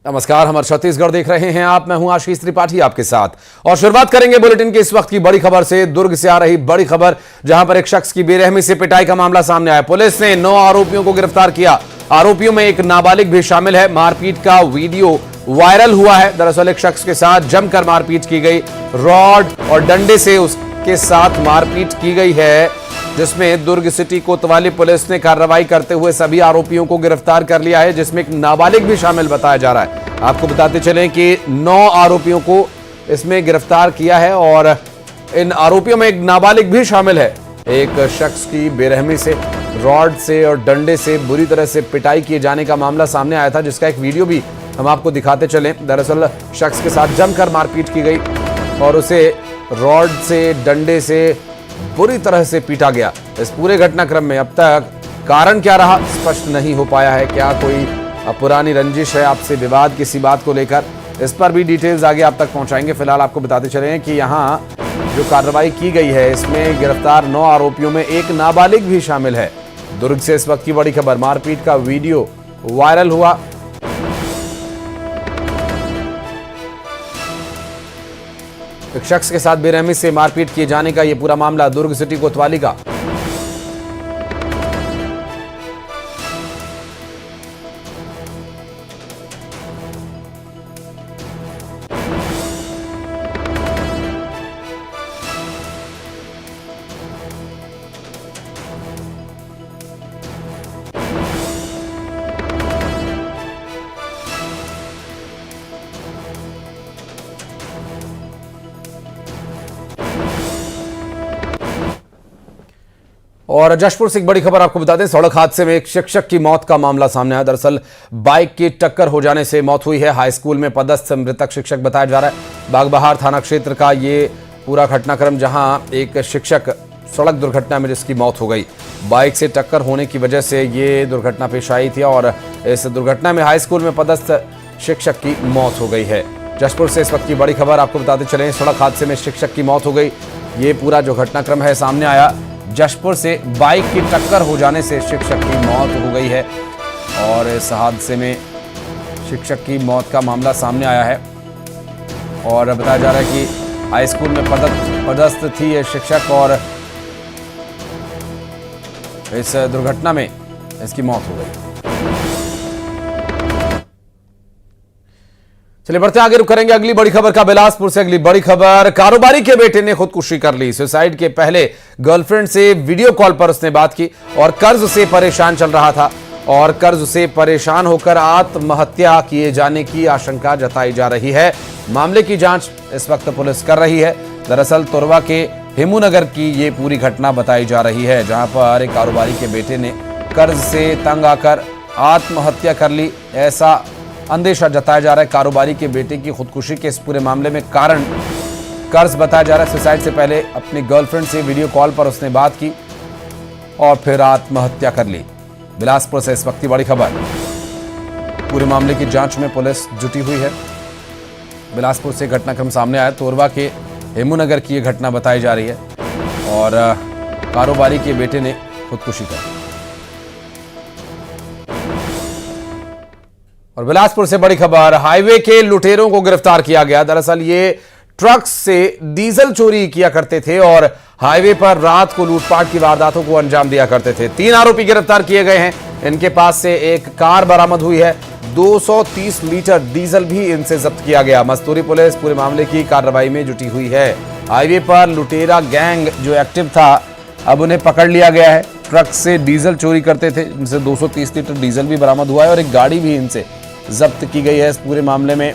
नमस्कार, हमारे छत्तीसगढ़ देख रहे हैं आप। मैं हूं आशीष त्रिपाठी आपके साथ और शुरुआत करेंगे बुलेटिन के इस वक्त की बड़ी खबर से। दुर्ग से आ रही बड़ी खबर, जहां पर एक शख्स की बेरहमी से पिटाई का मामला सामने आया। पुलिस ने 9 आरोपियों को गिरफ्तार किया। आरोपियों में एक नाबालिग भी शामिल है। मारपीट का वीडियो वायरल हुआ है। दरअसल एक शख्स के साथ जमकर मारपीट की गई। रॉड और डंडे से उसके साथ मारपीट की गई है, जिसमें दुर्ग सिटी कोतवाली पुलिस ने कार्रवाई करते हुए सभी आरोपियों को गिरफ्तार कर लिया है, जिसमें एक नाबालिग भी शामिल बताया जा रहा है। आपको बताते चलें कि 9 आरोपियों को इसमें गिरफ्तार किया है और इन आरोपियों में एक नाबालिग भी शामिल है। एक शख्स की बेरहमी से, रॉड से और डंडे से बुरी तरह से पिटाई किए जाने का मामला सामने आया था, जिसका एक वीडियो भी हम आपको दिखाते चलें। दरअसल शख्स के साथ जमकर मारपीट की गई और उसे रॉड से, डंडे से बुरी तरह से पीटा गया। इस पूरे घटनाक्रम में अब तक कारण क्या रहा स्पष्ट नहीं हो पाया है। क्या कोई पुरानी रंजिश है, आपसे विवाद किसी बात को लेकर, इस पर भी डिटेल्स आगे आप तक पहुंचाएंगे। फिलहाल आपको बताते चले कि यहां जो कार्रवाई की गई है, इसमें गिरफ्तार 9 आरोपियों में एक नाबालिग भी शामिल है। दुर्ग से इस वक्त की बड़ी खबर, मारपीट का वीडियो वायरल हुआ। एक शख्स के साथ बेरहमी से मारपीट किए जाने का यह पूरा मामला दुर्ग सिटी कोतवाली का। और जशपुर से एक बड़ी खबर आपको बता दें, सड़क हादसे में एक शिक्षक की मौत का मामला सामने आया। दरअसल बाइक की टक्कर हो जाने से मौत हुई है। हाई स्कूल में पदस्थ मृतक शिक्षक बताया जा रहा है। बागबहार थाना क्षेत्र का ये पूरा घटनाक्रम, जहां एक शिक्षक सड़क दुर्घटना में जिसकी मौत हो गई। बाइक से टक्कर होने की वजह से ये दुर्घटना पेश आई थी और इस दुर्घटना में हाई स्कूल में पदस्थ शिक्षक की मौत हो गई है। जशपुर से इस वक्त की बड़ी खबर आपको बताते चले, सड़क हादसे में शिक्षक की मौत हो गई। ये पूरा जो घटनाक्रम है सामने आया, जशपुर से बाइक की टक्कर हो जाने से शिक्षक की मौत हो गई है और इस हादसे में शिक्षक की मौत का मामला सामने आया है। और बताया जा रहा है कि हाई स्कूल में पदस्थ थी ये शिक्षक और इस दुर्घटना में इसकी मौत हो गई। चलिए बढ़ते आगे, रुक करेंगे अगली बड़ी खबर का। बिलासपुर से अगली बड़ी खबर, कारोबारी के बेटे ने खुदकुशी कर ली। सुसाइड के पहले गर्लफ्रेंड से वीडियो कॉल पर उसने बात की और कर्ज से परेशान चल रहा था और कर्ज से परेशान होकर आत्महत्या किए जाने की आशंका जताई जा रही है। मामले की जांच इस वक्त पुलिस कर रही है। दरअसल तुरवा के हेमूनगर की ये पूरी घटना बताई जा रही है, जहां पर एक कारोबारी के बेटे ने कर्ज से तंग आकर आत्महत्या कर ली, ऐसा अंदेशा जताया जा रहा है। कारोबारी के बेटे की खुदकुशी के इस पूरे मामले में कारण कर्ज बताया जा रहा है। सुसाइड से पहले अपनी गर्लफ्रेंड से वीडियो कॉल पर उसने बात की और फिर आत्महत्या कर ली। बिलासपुर से इस वक्त की बड़ी खबर, पूरे मामले की जांच में पुलिस जुटी हुई है। बिलासपुर से घटनाक्रम सामने आया, तोरवा के हेमूनगर की यह घटना बताई जा रही है और कारोबारी के बेटे ने खुदकुशी कर ली। और बिलासपुर से बड़ी खबर, हाईवे के लुटेरों को गिरफ्तार किया गया। दरअसल ये ट्रक से डीजल चोरी किया करते थे और हाईवे पर रात को लूटपाट की वारदातों को अंजाम दिया करते थे। 3 आरोपी गिरफ्तार किए गए हैं। इनके पास से एक कार बरामद हुई है। 230 लीटर डीजल भी इनसे जब्त किया गया। मस्तूरी पुलिस पूरे मामले की कार्रवाई में जुटी हुई है। हाईवे पर लुटेरा गैंग जो एक्टिव था, अब उन्हें पकड़ लिया गया है। ट्रक से डीजल चोरी करते थे, इनसे 230 लीटर डीजल भी बरामद हुआ है और एक गाड़ी भी इनसे जब्त की गई है। इस पूरे मामले में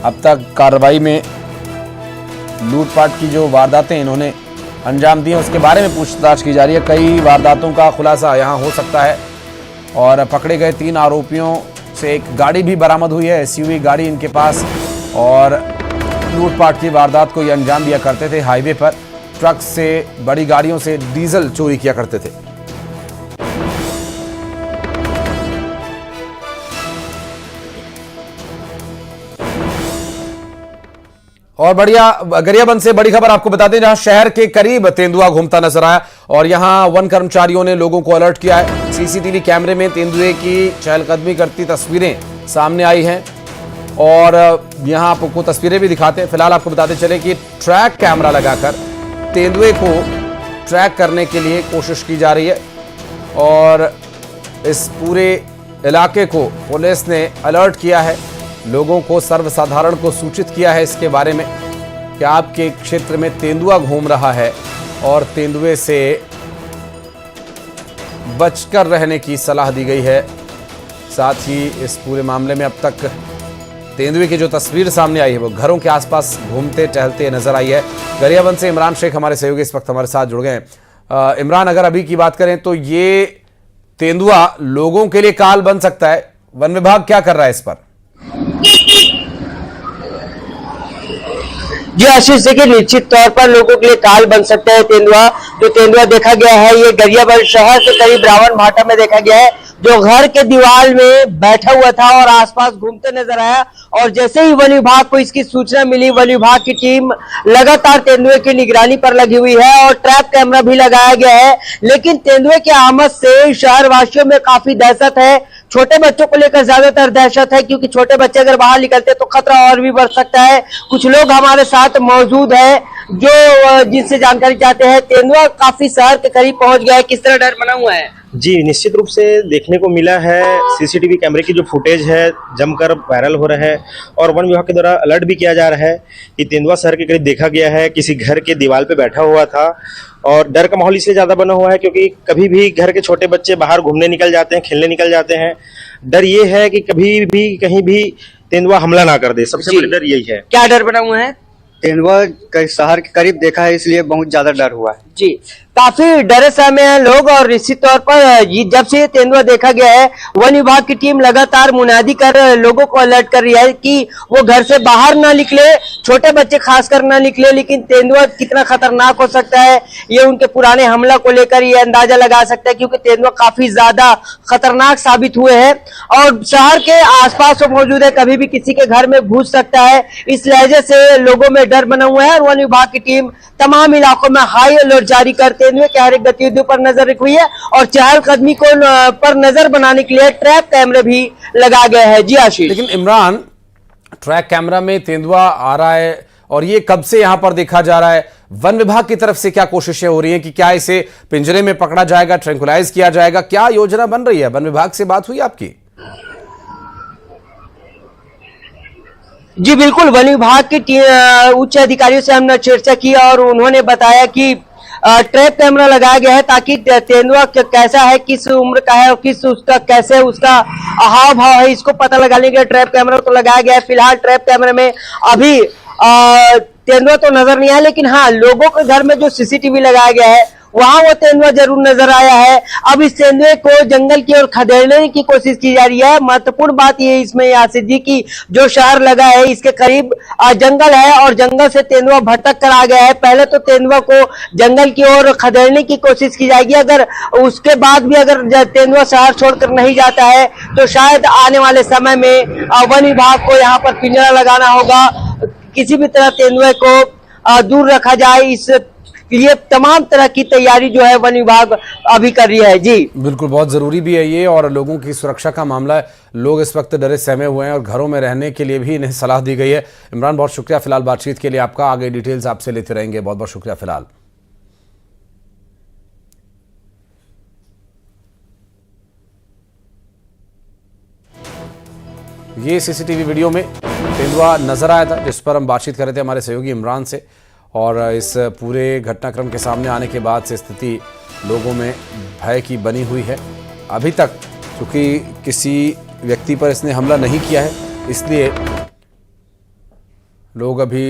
अब तक कार्रवाई में लूटपाट की जो वारदातें इन्होंने अंजाम दी हैं, उसके बारे में पूछताछ की जा रही है। कई वारदातों का खुलासा यहां हो सकता है और पकड़े गए 3 आरोपियों से एक गाड़ी भी बरामद हुई है, एसयूवी गाड़ी इनके पास, और लूटपाट की वारदात को ये अंजाम दिया करते थे। हाईवे पर ट्रक से, बड़ी गाड़ियों से डीजल चोरी किया करते थे। और बढ़िया गरियाबंद से बड़ी खबर आपको बता दें, जहां शहर के करीब तेंदुआ घूमता नजर आया और यहां वन कर्मचारियों ने लोगों को अलर्ट किया है। सीसीटीवी कैमरे में तेंदुए की चहलकदमी करती तस्वीरें सामने आई हैं और यहाँ आपको तस्वीरें भी दिखाते हैं। फिलहाल आपको बताते चले कि ट्रैक कैमरा लगाकर तेंदुए को ट्रैक करने के लिए कोशिश की जा रही है और इस पूरे इलाके को पुलिस ने अलर्ट किया है, लोगों को, सर्वसाधारण को सूचित किया है इसके बारे में कि आपके क्षेत्र में तेंदुआ घूम रहा है और तेंदुए से बचकर रहने की सलाह दी गई है। साथ ही इस पूरे मामले में अब तक तेंदुए की जो तस्वीर सामने आई है वो घरों के आसपास घूमते टहलते नजर आई है। गरियाबंद से इमरान शेख हमारे सहयोगी इस वक्त हमारे साथ जुड़ गए हैं। इमरान, अगर अभी की बात करें तो ये तेंदुआ लोगों के लिए काल बन सकता है, वन विभाग क्या कर रहा है इस पर? जी आशीष, देखिए निश्चित तौर पर लोगों के लिए काल बन सकता है तेंदुआ। जो तेंदुआ देखा गया है ये गरियाबंद शहर के करीब रावण भाटा में देखा गया है, जो घर के दीवार में बैठा हुआ था और आसपास घूमते नजर आया। और जैसे ही वन विभाग को इसकी सूचना मिली, वन विभाग की टीम लगातार तेंदुए की निगरानी पर लगी हुई है और ट्रैप कैमरा भी लगाया गया है। लेकिन तेंदुए के आमद से शहर वासियों में काफी दहशत है। छोटे बच्चों को लेकर ज्यादातर दहशत है, क्योंकि छोटे बच्चे अगर बाहर निकलते तो खतरा और भी बढ़ सकता है। कुछ लोग हमारे साथ मौजूद है जो जिनसे जानकारी चाहते हैं। तेंदुआ काफी शहर के करीब पहुंच गया है, किस तरह डर बना हुआ है? जी, निश्चित रूप से देखने को मिला है, सीसीटीवी कैमरे की जो फुटेज है जमकर वायरल हो रहा है और वन विभाग के द्वारा अलर्ट भी किया जा रहा है कि तेंदुआ शहर के करीब देखा गया है, किसी घर के दीवार पे बैठा हुआ था। और डर का माहौल इसलिए ज्यादा बना हुआ है क्योंकि कभी भी घर के छोटे बच्चे बाहर घूमने निकल जाते हैं, खेलने निकल जाते हैं। डर ये है कि कभी भी कहीं भी तेंदुआ हमला ना कर दे, सबसे बड़ा डर यही है। क्या डर बना हुआ है? तेंदुआ शहर के करीब देखा है, इसलिए बहुत ज्यादा डर हुआ है। जी, काफी डरे सहमे हैं लोग और निश्चित तौर पर जब से तेंदुआ देखा गया है वन विभाग की टीम लगातार मुनादी कर लोगों को अलर्ट कर रही है कि वो घर से बाहर ना निकले, छोटे बच्चे खासकर ना निकले। लेकिन तेंदुआ कितना खतरनाक हो सकता है ये उनके पुराने हमला को लेकर ये अंदाजा लगा सकता है, क्योंकि तेंदुआ काफी ज्यादा खतरनाक साबित हुए हैं और शहर के आसपास वो मौजूद है, कभी भी किसी के घर में घुस सकता है। इस लहजे से लोगों में डर बना हुआ है और वन विभाग की टीम तमाम इलाकों में हाई अलर्ट जारी कर तेंदुए की हर एक गतिविधियों पर नजर रखी हुई है और चहलकदमी को पर नजर बनाने के लिए ट्रैप कैमरे भी लगा गए हैं। जी आशीष। लेकिन इमरान, ट्रैक कैमरा में तेंदुआ आ रहा है और ये कब से यहां पर देखा जा रहा है? वन विभाग की तरफ से क्या कोशिशें हो रही हैं कि क्या इसे पिंजरे में पकड़ा जाएगा, ट्रैंकुलाइज किया जाएगा, क्या योजना बन रही है? वन विभाग से बात हुई आपकी? जी बिल्कुल, वन विभाग के उच्च अधिकारियों से हमने चर्चा की और उन्होंने बताया कि ट्रैप कैमरा लगाया गया है ताकि तेंदुआ कैसा है, किस उम्र का है और किस उसका कैसे उसका हाव भाव है, इसको पता लगाने के लिए ट्रैप कैमरा तो लगाया गया है। फिलहाल ट्रैप कैमरे में अभी तेंदुआ तो नजर नहीं आया, लेकिन हाँ लोगों के घर में जो सीसीटीवी लगाया गया है वहां वो तेंदुआ जरूर नजर आया है। अब इस तेंदुए को जंगल की ओर खदेड़ने की कोशिश की जा रही है। महत्वपूर्ण बात ये इसमें आसिफ जी की जो शहर लगा है इसके करीब जंगल है और जंगल से तेंदुआ भटक कर आ गया है। पहले तो तेंदुआ को जंगल की ओर खदेड़ने की कोशिश की जाएगी, अगर उसके बाद भी अगर तेंदुआ शहर छोड़कर नहीं जाता है तो शायद आने वाले समय में वन विभाग को यहाँ पर पिंजरा लगाना होगा, किसी भी तरह तेंदुए को दूर रखा जाए। इस लिए तमाम तरह की तैयारी जो है वन विभाग अभी कर रही है। जी बिल्कुल, बहुत जरूरी भी है ये और लोगों की सुरक्षा का मामला है। लोग इस वक्त डरे सहमे हुए हैं और घरों में रहने के लिए भी इन्हें सलाह दी गई है। इमरान, बहुत शुक्रिया फिलहाल बातचीत के लिए आपका, आगे डिटेल्स आपसे लेते रहेंगे। बहुत बहुत शुक्रिया फिलहाल। ये सीसीटीवी वीडियो में तेंदुआ नजर आया था जिस पर हम बातचीत कर रहे थे हमारे सहयोगी इमरान से, और इस पूरे घटनाक्रम के सामने आने के बाद से स्थिति लोगों में भय की बनी हुई है। अभी तक क्योंकि किसी व्यक्ति पर इसने हमला नहीं किया है, इसलिए लोग अभी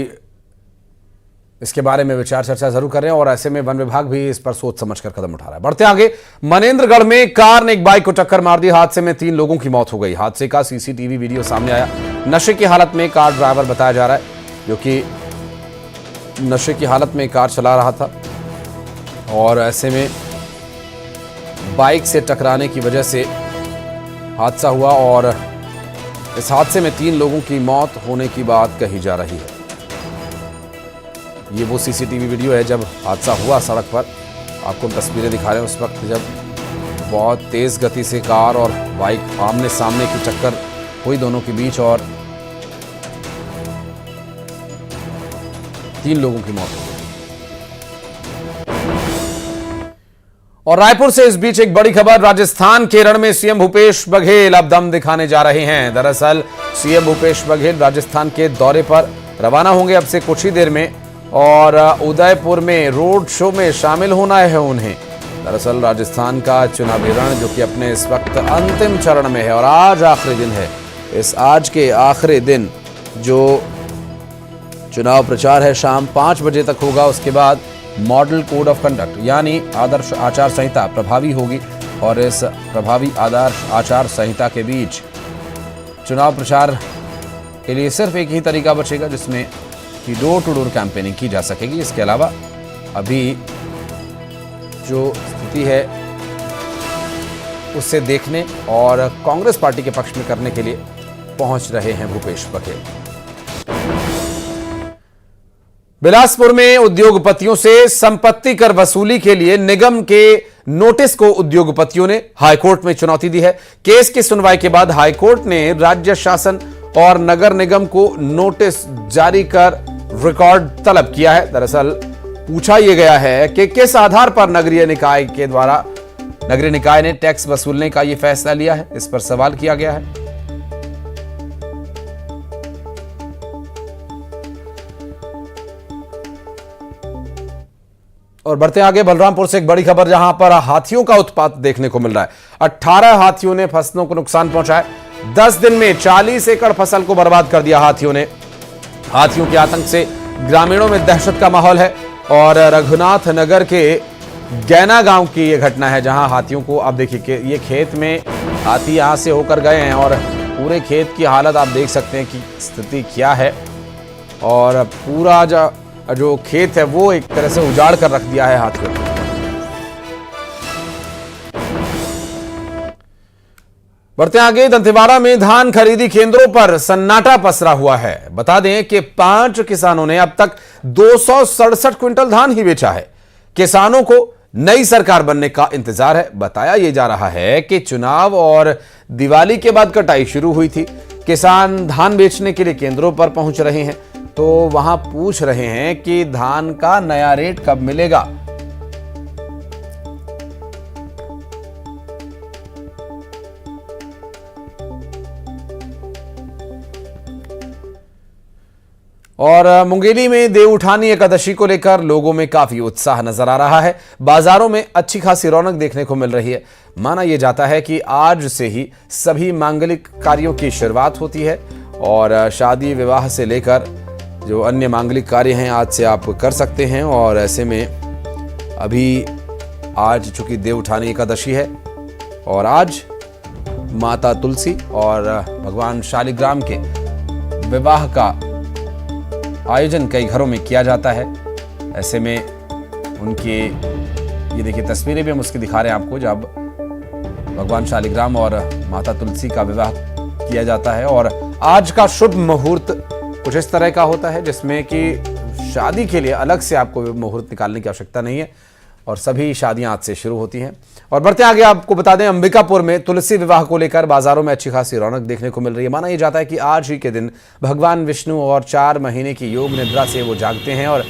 इसके बारे में विचार चर्चा जरूर कर रहे हैं और ऐसे में वन विभाग भी इस पर सोच समझकर कदम उठा रहा है। बढ़ते आगे, मनेंद्रगढ़ में कार ने एक बाइक को टक्कर मार दी। हादसे में 3 लोगों की मौत हो गई। हादसे का सीसीटीवी वीडियो सामने आया। नशे की हालत में कार ड्राइवर बताया जा रहा है, जो कि नशे की हालत में कार चला रहा था और ऐसे में बाइक से टकराने की वजह से हादसा हुआ और इस हादसे में 3 लोगों की मौत होने की बात कही जा रही है। ये वो सीसीटीवी वीडियो है जब हादसा हुआ सड़क पर। आपको तस्वीरें दिखा रहे हैं उस वक्त जब बहुत तेज गति से कार और बाइक आमने सामने की टक्कर हुई दोनों के बीच और 3 लोगों की मौत हो गई। और रायपुर से इस बीच एक बड़ी खबर, राजस्थान केरल में सीएम भूपेश बघेल अब दम दिखाने जा रहे हैं। दरअसल सीएम भूपेश बघेल राजस्थान के दौरे पर रवाना होंगे अब से कुछ ही देर में, और उदयपुर में रोड शो में शामिल होना है उन्हें। दरअसल राजस्थान का चुनावी रण जो कि अपने इस वक्त अंतिम चरण में है और आज आखिरी दिन है। इस आज के आखिरी दिन जो चुनाव प्रचार है शाम 5 बजे तक होगा। उसके बाद मॉडल कोड ऑफ कंडक्ट यानी आदर्श आचार संहिता प्रभावी होगी, और इस प्रभावी आदर्श आचार संहिता के बीच चुनाव प्रचार के लिए सिर्फ एक ही तरीका बचेगा जिसमें कि डोर टू डोर कैंपेनिंग की जा सकेगी। इसके अलावा अभी जो स्थिति है उससे देखने और कांग्रेस पार्टी के पक्ष में करने के लिए पहुंच रहे हैं भूपेश बघेल। बिलासपुर में उद्योगपतियों से संपत्ति कर वसूली के लिए निगम के नोटिस को उद्योगपतियों ने हाईकोर्ट में चुनौती दी है। केस की सुनवाई के बाद हाईकोर्ट ने राज्य शासन और नगर निगम को नोटिस जारी कर रिकॉर्ड तलब किया है। दरअसल पूछा यह गया है कि किस आधार पर नगरीय निकाय ने टैक्स वसूलने का यह फैसला लिया है। इस पर सवाल किया गया है। और बढ़ते आगे, बलरामपुर से एक बड़ी खबर जहां पर हाथियों का उत्पात देखने को मिल रहा है। 18 हाथियों ने फसलों को नुकसान पहुंचाया। 10 दिन में 40 एकड़ फसल को बर्बाद कर दिया हाथियों ने। हाथियों के आतंक से ग्रामीणों में दहशत का माहौल है। और रघुनाथ नगर के गैना गांव की यह घटना है जहां हाथियों को, अब देखिए कि ये खेत में हाथी यहां से होकर गए हैं और पूरे खेत की हालत आप देख सकते हैं कि स्थिति क्या है। और पूरा जो खेत है वो एक तरह से उजाड़ कर रख दिया है हाथियों ने। बढ़ते आगे, दंतेवाड़ा में धान खरीदी केंद्रों पर सन्नाटा पसरा हुआ है। बता दें कि 5 किसानों ने अब तक 267 क्विंटल धान ही बेचा है। किसानों को नई सरकार बनने का इंतजार है। बताया यह जा रहा है कि चुनाव और दिवाली के बाद कटाई शुरू हुई थी। किसान धान बेचने के लिए केंद्रों पर पहुंच रहे हैं तो वहां पूछ रहे हैं कि धान का नया रेट कब मिलेगा। और मुंगेली में देवउठानी एकादशी को लेकर लोगों में काफी उत्साह नजर आ रहा है। बाजारों में अच्छी खासी रौनक देखने को मिल रही है। माना यह जाता है कि आज से ही सभी मांगलिक कार्यों की शुरुआत होती है और शादी विवाह से लेकर जो अन्य मांगलिक कार्य हैं आज से आप कर सकते हैं। और ऐसे में अभी आज चूंकि देवउठानी एकादशी है और आज माता तुलसी और भगवान शालिग्राम के विवाह का आयोजन कई घरों में किया जाता है। ऐसे में उनके ये देखिए तस्वीरें भी हम उसकी दिखा रहे हैं आपको, जब भगवान शालिग्राम और माता तुलसी का विवाह किया जाता है। और आज का शुभ मुहूर्त कुछ इस तरह का होता है जिसमें कि शादी के लिए अलग से आपको मुहूर्त निकालने की आवश्यकता नहीं है और सभी शादियां आज से शुरू होती हैं। और बढ़ते आगे आपको बता दें, अंबिकापुर में तुलसी विवाह को लेकर बाजारों में अच्छी खासी रौनक देखने को मिल रही है। माना यह जाता है कि आज ही के दिन भगवान विष्णु और 4 महीने की योग निद्रा से वो जागते हैं और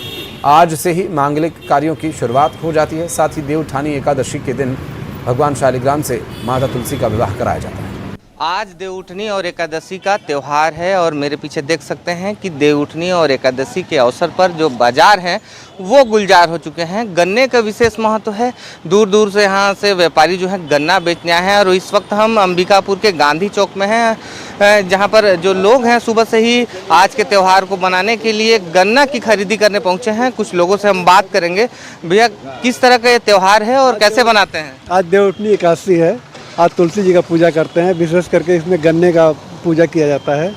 आज से ही मांगलिक कार्यों की शुरुआत हो जाती है। साथ ही देवउठानी एकादशी के दिन भगवान शालिग्राम से माता तुलसी का विवाह कराया जाता है। आज देवउठनी और एकादशी का त्यौहार है और मेरे पीछे देख सकते हैं कि देवउठनी और एकादशी के अवसर पर जो बाजार हैं वो गुलजार हो चुके हैं। गन्ने का विशेष महत्व है। दूर दूर से यहाँ से व्यापारी जो है गन्ना बेचने आए हैं और इस वक्त हम अंबिकापुर के गांधी चौक में हैं जहाँ पर जो लोग हैं सुबह से ही आज के त्यौहार को मनाने के लिए गन्ना की खरीदी करने पहुँचे हैं। कुछ लोगों से हम बात करेंगे। भैया, किस तरह का ये त्यौहार है और कैसे बनाते हैं? आज देवउठनी एकादशी है। आज तुलसी जी का पूजा करते हैं। विशेष करके इसमें गन्ने का पूजा किया जाता है।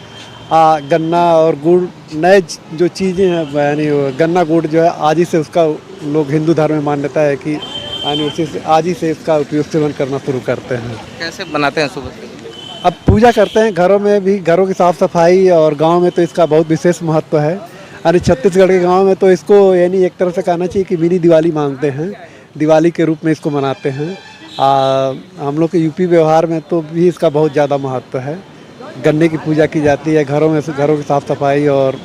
गन्ना और गुड़ नए जो चीज़ें हैं यानी गन्ना गुड़ जो है आज ही से उसका लोग हिंदू धर्म में मान्यता है कि यानी उसी से आज ही से इसका उपयोग सेवन करना शुरू करते हैं। कैसे बनाते हैं सुबह से? अब पूजा करते हैं घरों में भी, घरों की साफ़ सफाई, और गांव में तो इसका बहुत विशेष महत्व है। यानी छत्तीसगढ़ के गांव में तो इसको यानी एक तरह से कहना चाहिए कि मिनी दिवाली मानते हैं। दिवाली के रूप में इसको मनाते हैं। हम लोग के यूपी व्यवहार में तो भी इसका बहुत ज़्यादा महत्व है। गन्ने की पूजा की जाती है घरों में, घरों की साफ़ सफाई और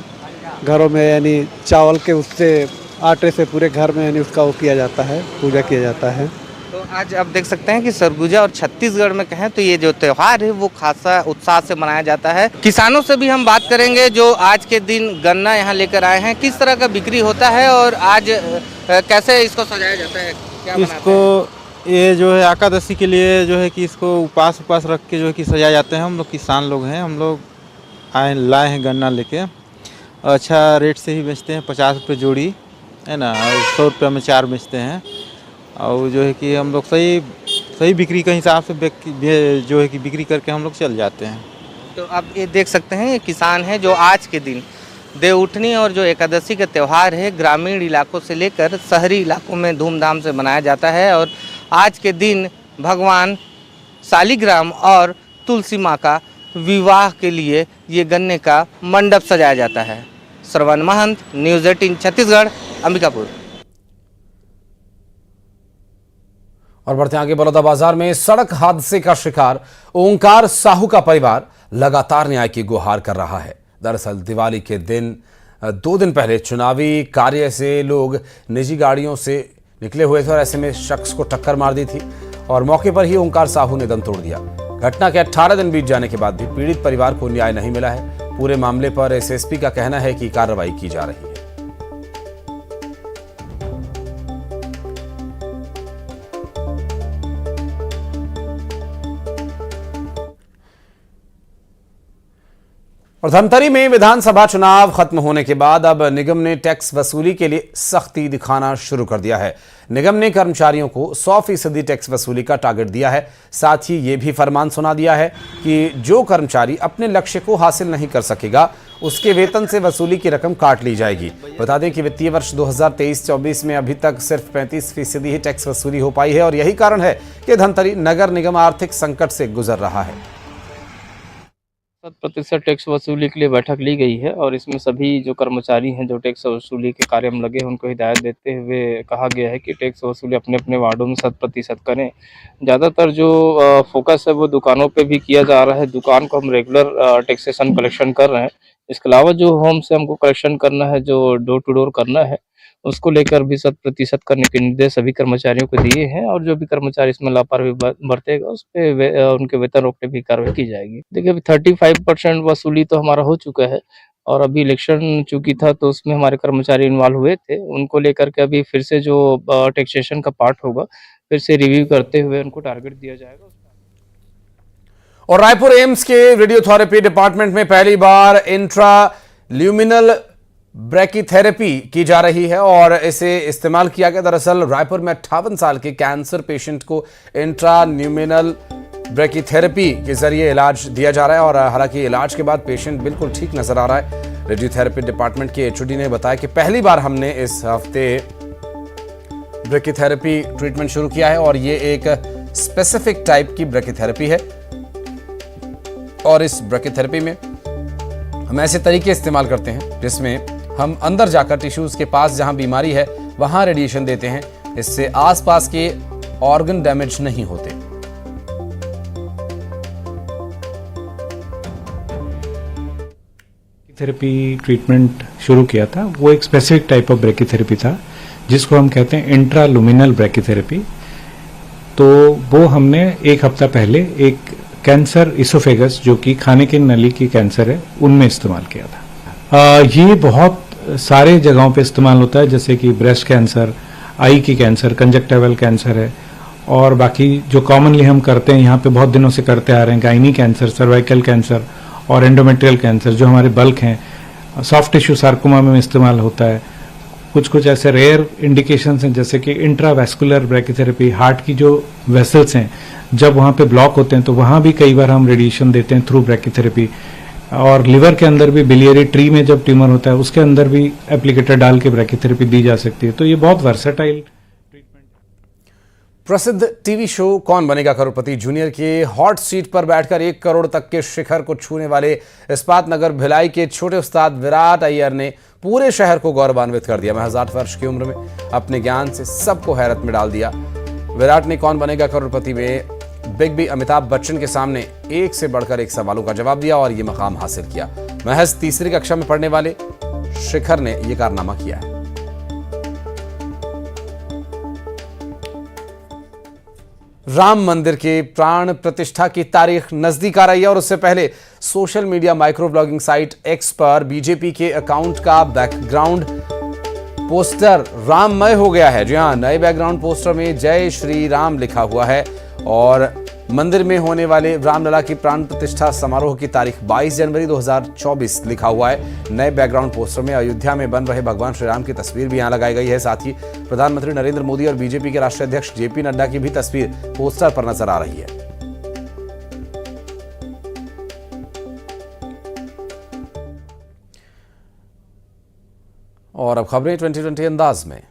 घरों में यानी चावल के उससे आटे से पूरे घर में यानी उसका वो किया जाता है, पूजा किया जाता है। तो आज आप देख सकते हैं कि सरगुजा और छत्तीसगढ़ में कहें तो ये जो त्यौहार है वो खासा उत्साह से मनाया जाता है। किसानों से भी हम बात करेंगे जो आज के दिन गन्ना यहाँ लेकर आए हैं, किस तरह का बिक्री होता है और आज कैसे इसको सजाया जाता है, क्या इसको ये जो है एकादशी के लिए जो है कि इसको उपास रख के जो है कि सजाए जाते हैं। हम लोग किसान लोग हैं, हम लोग लाए हैं गन्ना लेके, अच्छा रेट से ही बेचते हैं, 50 रुपये जोड़ी है ना, और 100 रुपये में 4 बेचते हैं। और जो है कि हम लोग सही बिक्री के हिसाब से जो है कि बिक्री करके हम लोग चल जाते हैं। तो आप ये देख सकते हैं ये किसान हैं जो आज के दिन देवउठनी और जो एकादशी का त्यौहार है ग्रामीण इलाकों से लेकर शहरी इलाकों में धूमधाम से मनाया जाता है। और आज के दिन भगवान शालिग्राम और तुलसी माँ का विवाह के लिए ये गन्ने का मंडप सजाया जाता है। श्रवण महंत, न्यूज़ 18 छत्तीसगढ़, अंबिकापुर। और बढ़ते आगे, बलौदाबाजार में सड़क हादसे का शिकार ओंकार साहू का परिवार लगातार न्याय की गुहार कर रहा है। दरअसल दिवाली के दिन 2 दिन पहले चुनावी कार्य से लोग निजी गाड़ियों से निकले हुए थे और ऐसे में शख्स को टक्कर मार दी थी और मौके पर ही ओंकार साहू ने दम तोड़ दिया। घटना के 18 दिन बीत जाने के बाद भी पीड़ित परिवार को न्याय नहीं मिला है। पूरे मामले पर एसएसपी का कहना है कि कार्रवाई की जा रही है। और धमतरी में विधानसभा चुनाव खत्म होने के बाद अब निगम ने टैक्स वसूली के लिए सख्ती दिखाना शुरू कर दिया है। निगम ने कर्मचारियों को 100% टैक्स वसूली का टारगेट दिया है। साथ ही ये भी फरमान सुना दिया है कि जो कर्मचारी अपने लक्ष्य को हासिल नहीं कर सकेगा उसके वेतन से वसूली की रकम काट ली जाएगी। बता दें कि वित्तीय वर्ष 2023-24 में अभी तक सिर्फ 35% ही टैक्स वसूली हो पाई है और यही कारण है कि धमतरी नगर निगम आर्थिक संकट से गुजर रहा है। 7% टैक्स वसूली के लिए बैठक ली गई है और इसमें सभी जो कर्मचारी हैं जो टैक्स वसूली के कार्य में लगे हैं उनको हिदायत देते हुए कहा गया है कि टैक्स वसूली अपने अपने वार्डों में 100% करें। ज़्यादातर जो फोकस है वो दुकानों पे भी किया जा रहा है। दुकान को हम रेगुलर टैक्सेशन कलेक्शन कर रहे हैं। इसके अलावा जो होम से हमको कलेक्शन करना है, जो डोर टू डोर करना है, उसको लेकर भी 100% करने के निर्देश सभी कर्मचारियों को दिए हैं और जो भी कर्मचारी इसमें लापरवाही बरतेगा उस पे उनके वेतन रोकने की कार्रवाई की जाएगी। देखिए अभी 35% वसूली तो हमारा हो चुका है और अभी इलेक्शन चूंकि था तो उसमें हमारे कर्मचारी इन्वॉल्व हुए थे। उनको लेकर के अभी फिर से जो टैक्सेशन का पार्ट होगा फिर से रिव्यू करते हुए उनको टारगेट दिया जाएगा। और रायपुर एम्स के रेडियोथेरेपी डिपार्टमेंट में पहली बार इंट्राल्यूमिनल ब्रैकीथेरेपी की जा रही है और इसे इस्तेमाल किया गया। दरअसल रायपुर में 58 साल के कैंसर पेशेंट को इंट्राल्यूमिनल ब्रैकीथेरेपी के जरिए इलाज दिया जा रहा है और हालांकि इलाज के बाद पेशेंट बिल्कुल ठीक नजर आ रहा है। रेडियोथेरेपी डिपार्टमेंट के एचओडी ने बताया कि पहली बार हमने इस हफ्ते ब्रैकीथेरेपी ट्रीटमेंट शुरू किया है और ये एक स्पेसिफिक टाइप की ब्रैकीथेरेपी है और इस ब्रैकीथेरेपी में हम ऐसे तरीके इस्तेमाल करते हैं जिसमें हम अंदर जाकर टिश्यूज के पास जहां बीमारी है वहां रेडिएशन देते हैं। इससे आसपास के ऑर्गन डैमेज नहीं होते। थेरेपी ट्रीटमेंट शुरू किया था, वो एक स्पेसिफिक टाइप ऑफ ब्रैकीथेरेपी था जिसको हम कहते हैं इंट्रालुमिनल ब्रैकीथेरेपी। तो वो हमने एक हफ्ता पहले एक कैंसर इसोफेगस जो कि खाने की नली की कैंसर है उनमें इस्तेमाल किया था। ये बहुत सारे जगहों पे इस्तेमाल होता है जैसे कि ब्रेस्ट कैंसर, आई की कैंसर, कंजक्टिवल कैंसर है और बाकी जो कॉमनली हम करते हैं यहाँ पे बहुत दिनों से करते आ रहे हैं गायनी कैंसर, सर्वाइकल कैंसर और एंडोमेट्रियल कैंसर जो हमारे बल्क हैं। सॉफ्ट टिश्यू सार्कोमा में इस्तेमाल होता है। कुछ ऐसे रेयर इंडिकेशंस हैं जैसे कि इंट्रावैस्कुलर ब्रैकीथेरेपी, हार्ट की जो वेसल्स हैं जब वहाँ पे ब्लॉक होते हैं तो वहाँ भी कई बार हम रेडिएशन देते हैं थ्रू ब्रैकीथेरेपी। और लिवर के अंदर भी बिलियरी ट्री में जब ट्यूमर होता है उसके अंदर भी एप्लीकेटर डाल के ब्रैकीथेरेपी दी जा सकती है। तो ये बहुत वर्सेटाइल ट्रीटमेंट। प्रसिद्ध टीवी शो कौन बनेगा करोड़पति जूनियर के हॉट सीट पर बैठकर 1 करोड़ तक के शिखर को छूने वाले इस्पात नगर भिलाई के छोटे उस्ताद विराट अय्यर ने पूरे शहर को गौरवान्वित कर दिया। महज 8 वर्ष की उम्र में अपने ज्ञान से सबको हैरत में डाल दिया। विराट ने कौन बनेगा करोड़पति में बिग बी अमिताभ बच्चन के सामने एक से बढ़कर एक सवालों का जवाब दिया और ये मकाम हासिल किया। महज तीसरी कक्षा में पढ़ने वाले शेखर ने यह कारनामा किया है। राम मंदिर के प्राण प्रतिष्ठा की तारीख नजदीक आ रही है और उससे पहले social media micro blogging site x पर बीजेपी के अकाउंट का बैकग्राउंड पोस्टर राममय हो गया है। जी हां, नए बैकग्राउंड पोस्टर में जय श्री राम लिखा हुआ है और मंदिर में होने वाले रामलला की प्राण प्रतिष्ठा समारोह की तारीख 22 जनवरी 2024 लिखा हुआ है। नए बैकग्राउंड पोस्टर में अयोध्या में बन रहे भगवान श्री राम की तस्वीर भी यहां लगाई गई है। साथ ही प्रधानमंत्री नरेंद्र मोदी और बीजेपी के राष्ट्रीय अध्यक्ष जेपी नड्डा की भी तस्वीर पोस्टर पर नजर आ रही है। और अब खबरें 2020 अंदाज में।